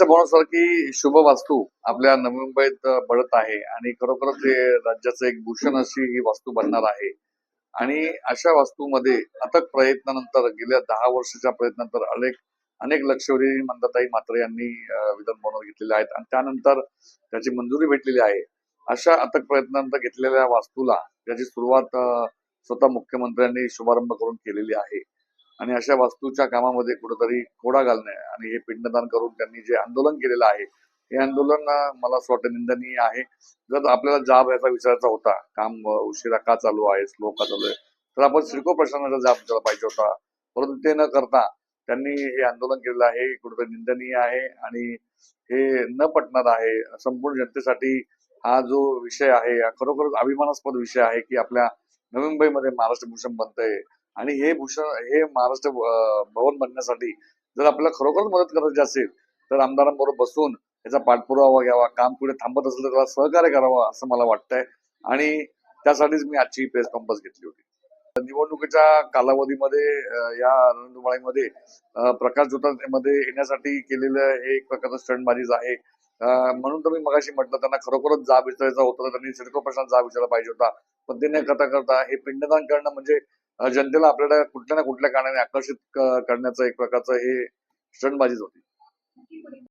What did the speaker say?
महाराष्ट्र भवनासारखी शुभ वास्तू आपल्या नवी मुंबईत बढत आहे आणि खरोखरच ते राज्याचं एक भूषण अशी ही वास्तू बनणार आहे. आणि अशा वास्तूमध्ये अथक प्रयत्नानंतर गेल्या 10 वर्षाच्या प्रयत्नानंतर अनेक अनेक लक्षवेधी मंदाताई म्हात्रे यांनी विधान भवनात घेतलेले आहेत आणि त्यानंतर त्याची मंजुरी भेटलेली आहे. अशा अथक प्रयत्नानंतर घेतलेल्या वास्तूला त्याची सुरुवात स्वतः मुख्यमंत्र्यांनी शुभारंभ करून केलेली आहे. आणि अशा वास्तूच्या कामामध्ये कुठेतरी खोडा घालणे आणि हे पिंडदान करून त्यांनी जे आंदोलन केलेलं आहे, हे आंदोलन मला असं वाटतं निंदनीय आहे. जर आपल्याला जाब याचा विचारायचा होता, काम उशिरा का चालू आहे, स्लो का चालू आहे, तर आपण सिडको प्रशासनाचा जाब विचारला पाहिजे होता. परंतु ते न करता त्यांनी हे आंदोलन केलेलं आहे, हे कुठेतरी निंदनीय आहे आणि हे न पटणार आहे. संपूर्ण जनतेसाठी हा जो विषय आहे, हा खरोखरच अभिमानास्पद विषय आहे की आपल्या नवी मुंबईमध्ये महाराष्ट्र भूषण बनतंय. आणि हे भूषण हे महाराष्ट्र भवन बनण्यासाठी जर आपल्याला खरोखरच मदत करायची असेल तर आमदारांबरोबर बसून याचा पाठपुरावा घ्यावा, काम कुठे थांबत असेल तर त्याला सहकार्य करावं असं मला वाटतंय. आणि त्यासाठीच मी आजची प्रेस कॉन्फरन्स घेतली होती. निवडणुकीच्या कालावधीमध्ये या रणधुमाळीमध्ये प्रकाश जोतामध्ये येण्यासाठी केलेलं हे एक प्रकारचं स्टंटबाजीच आहे. म्हणून तर मी मगाशी म्हटलं त्यांना खरोखरच जाब विचारायचा होता तर त्यांनी सिडको प्रशासनात जाब विचारला पाहिजे होता. पण ते न करता हे पिंडदान करणं म्हणजे जनतेला आपल्याला कुठल्या ना कुठल्या कारणाने आकर्षित करण्याचं एक प्रकारचं हे स्टंटबाजीच होती.